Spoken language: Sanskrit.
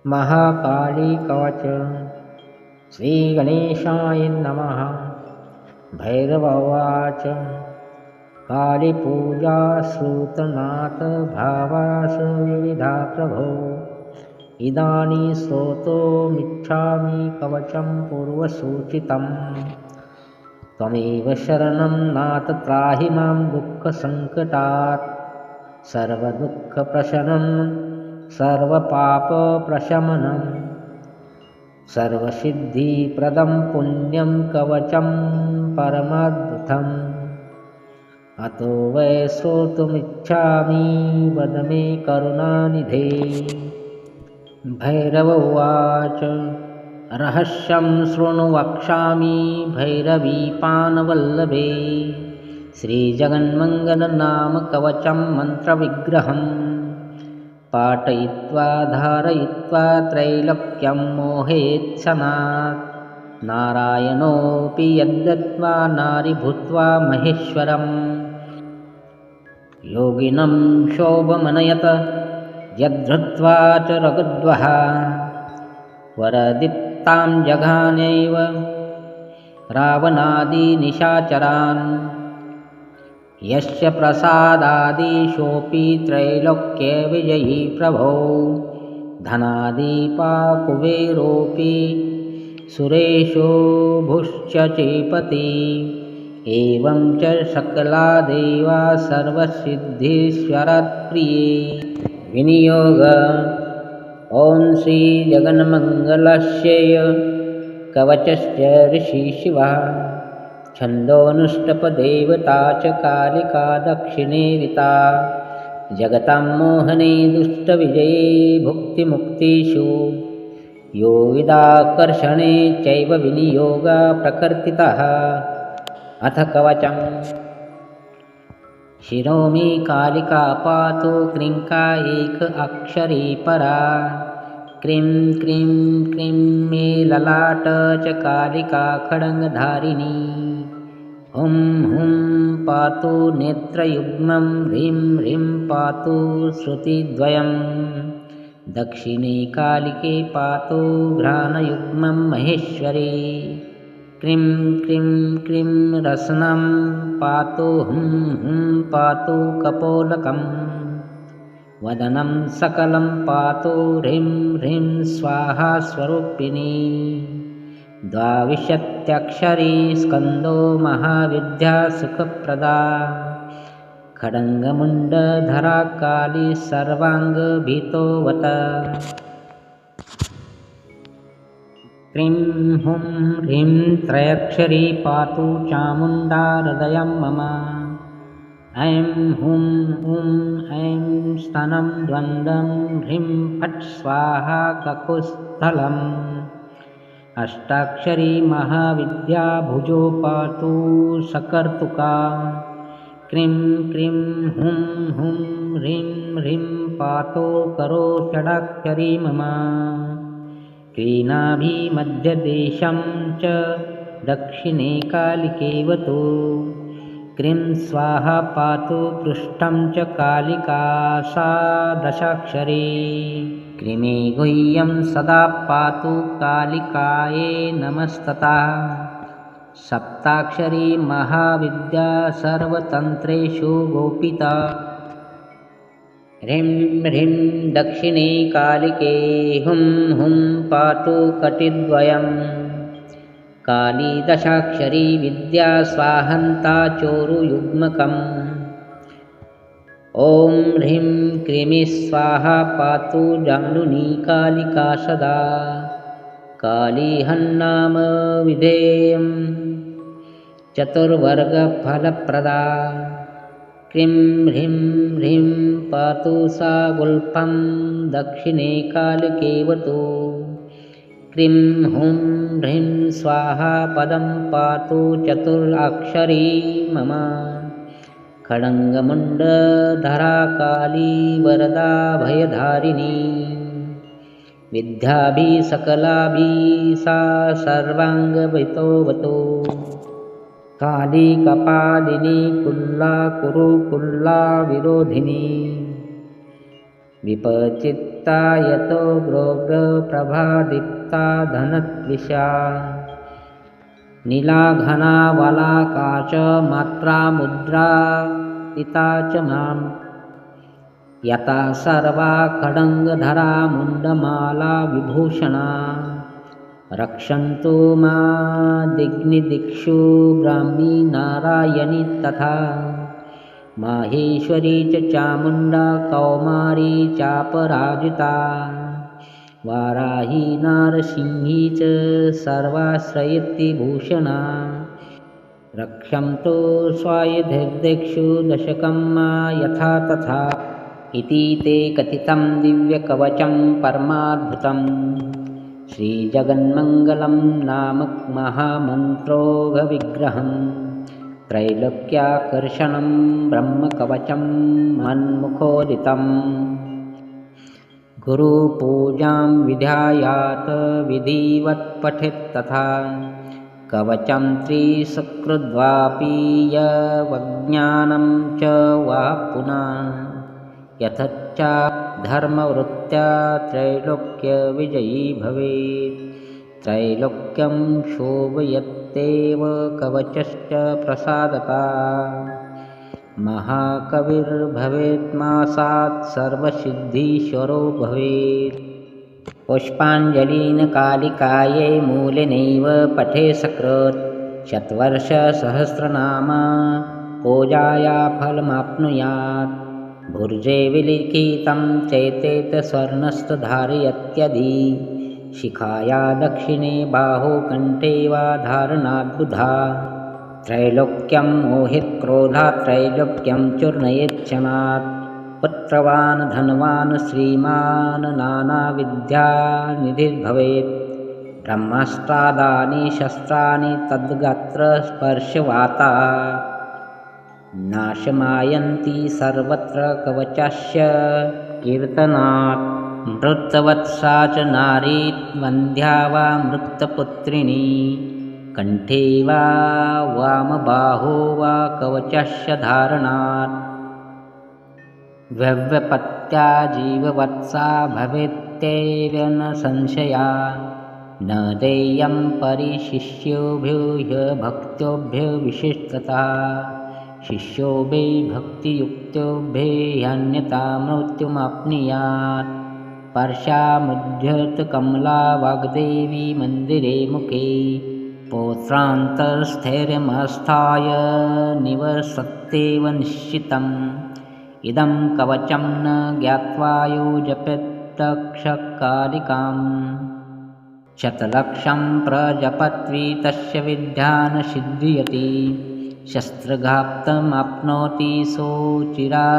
महाकाली कवच। श्रीगणेशाय नमः। भैरव उवाच कालीपूजा श्रुतनाथ भावास विविधा प्रभो। इदानीं स्तोतुमिच्छामि कवचं पूर्वसूचितं। त्वमेव शरणं नाथ त्राहि मां दुःखसङ्कटात्। सर्वदुःखप्रशमनं सर्वपापप्रशमनं सर्वसिद्धिप्रदं पुण्यं कवचं परमाद्भुतम्। अतो वै श्रोतुमिच्छामि वद मे करुणानिधे। भैरव उवाच रहस्यं शृणु वक्ष्यामि भैरवीपानवल्लभे। श्रीजगन्मङ्गलनाम कवचं मन्त्रविग्रहं पाठयित्वा धारयित्वा त्रैलोक्यं मोहयेत्क्षणात्। नारायणोऽपि यद्दत्त्वा नारीभूत्वा महेश्वरम्। योगिनं शोभमनयत यद्धृत्वा च रघुद्वः। वरदीप्तां जघानैव रावणादिनिशाचरान्। यस्य प्रसादादीशोऽपि त्रैलोक्ये विजयी प्रभो। धनादिपा कुबेरोऽपि सुरेशो भुश्च चेपति। एवं च सकला देवा सर्वसिद्धीश्वरप्रिये। विनियोग ॐ श्रीजगन्मङ्गलस्य कवचस्य ऋषिशिवः। छन्दोऽनुष्टपदेवता च कालिका दक्षिणेरिता। जगतां मोहने दुष्टविजये भुक्तिमुक्तिषु। योगिदाकर्षणे चैव विनियोगा प्रकृतितः। अथ कवचम्। शिरो मे कालिका पातु क्रीङ्का एक अक्षरी परा। क्रीं क्रीं क्रीं मे ललाट च कालिका खड्गधारिणी। हुं हुं पातु नेत्रयुग्मं ह्रीं ह्रीं पातु श्रुतिद्वयं। दक्षिणे कालिके पातु घ्राणयुग्मं महेश्वरी। क्रीं क्रीं क्रीं रसनं पातु हुं हुं पातु कपोलकम्। वदनं सकलं पातु ह्रीं ह्रीं स्वाहा स्वरूपिणी। द्वाविंशत्यक्षरी स्कन्दो महाविद्या सुखप्रदा। खड्गमुण्डधरा काली सर्वाङ्गभीतोऽवत। क्रीं हुं ह्रीं त्रयक्षरी पातु चामुण्डा हृदयं मम। ऐं हुं हुं ऐं स्तनं द्वन्द्वं ह्रीं फट् स्वाहा ककुस्थलम्। अष्टाक्षरी महाविद्या भुजो पातु सकर्तुका। क्रीं क्रीं हुं हुं ह्रीं ह्रीं पातु करो षडाक्षरी मम। क्रीणाभिमध्यदेशं च दक्षिणे कालिकेवतु। क्रीं स्वाहा पातु पृष्ठं च कालिका सा दशाक्षरी। क्रीमे गुह्यं सदा पातु कालिकायै नमस्तता। सप्ताक्षरी महाविद्या सर्वतन्त्रेषु गोपिता। ह्रीं ह्रीं दक्षिणे कालिके हुं हुं पातु कटिद्वयम्। काली दशाक्षरी विद्या स्वाहन्ता चोरुयुग्मकम्। ॐ ह्रीं क्रीमी स्वाहा पातु जानुनी कालिका सदा। कालीहन्नाम विधेयं चतुर्वर्गफलप्रदा। क्रीं ह्रीं ह्रीं पातु सा गुल्फं दक्षिणे कालिकेवतु। क्रीं हुं ह्रीं स्वाहा पदं पातु चतुराक्षरी मम। खड्गमुण्डधरा काली वरदा भयधारिणी। विद्याभिः सकलाभिः सा सर्वाङ्गभूतोऽवतु। काली कपालिनी कुल्ला कुरु कुल्ला विरोधिनी। विपचित्ता यतो ग्रोग्रप्रभादीप्ता धनत्विषा नीलाघना वलाकाच मात्रा मुद्रा इता च मां यता सर्वा खड्गधरा मुण्डमाला विभूषणा रक्षन्तु मा दिग्निदिक्षु ब्राह्मी नारायणी तथा माहेश्वरी च चामुण्डा कौमारी चापराजिता वाराही नारसिंही च सर्वाश्रयति भूषणा रक्षन्तु स्वायुधिर्दिक्षु दशकं मा यथा तथा इति ते कथितं दिव्यकवचं परमाद्भुतं श्रीजगन्मङ्गलं नाम महामन्त्रोघविग्रहं त्रैलोक्याकर्षणं ब्रह्मकवचं मन्मुखोदितं गुरुपूजां विधायात् विधिवत् पठेत् तथा कवचं त्रिसकृद्वापि यवज्ञानं च वा पुनः यथच्च धर्मवृत्त्या त्रैलोक्यविजयी भवेत् त्रैलोक्यं शोभयत्येव कवचश्च प्रसादता महाकविर्भवेत् मासात् सर्वसिद्धीश्वरो भवेत् पुष्पाञ्जलिं कालिकायै मूलिनैव पठे सकृत् शतवर्षसहस्रनाम पूजाया फलमाप्नुयात् भुर्जे विलिखितं चेतेत स्वर्णस्थधारयत्यदि शिखाया दक्षिणे बाहु कण्ठे वा धारणाद्बुधा त्रैलोक्यं मोहितक्रोधात् त्रैलोक्यं चूर्णयेच्छनात् पुत्रवान् धनवान् श्रीमान् नानाविद्यानिधिर्भवेत् ब्रह्मास्त्रादानि शस्त्राणि तद्गात्रस्पर्शवाता नाशमायन्ति सर्वत्र कवचस्य कीर्तनात् मृतवत्सा च नारी वन्ध्या वा मृतपुत्रिणी कण्ठे वा वामबाहो वा कवचस्य धारणात् व्यव्यपत्या जीववत्सा भवेत्येव न संशया न देयं परिशिष्योभ्यो ह्यभक्तोभ्यो विशिष्टतः शिष्यो वै भक्तियुक्तोभ्यन्यता मृत्युमाप्नुयात् पर्शामुद्धृतकमला वाग्देवी मन्दिरे मुखे पौत्रान्तरस्थैर्यमस्थाय निवसत्येव निश्चितम् इदं कवचं न ज्ञात्वा यो जपेत्तक्षकालिकाम् शतलक्षं प्रजपत्वी तस्य विद्या न सिद्ध्यति शस्त्रघातमाप्नोति सोचिरात्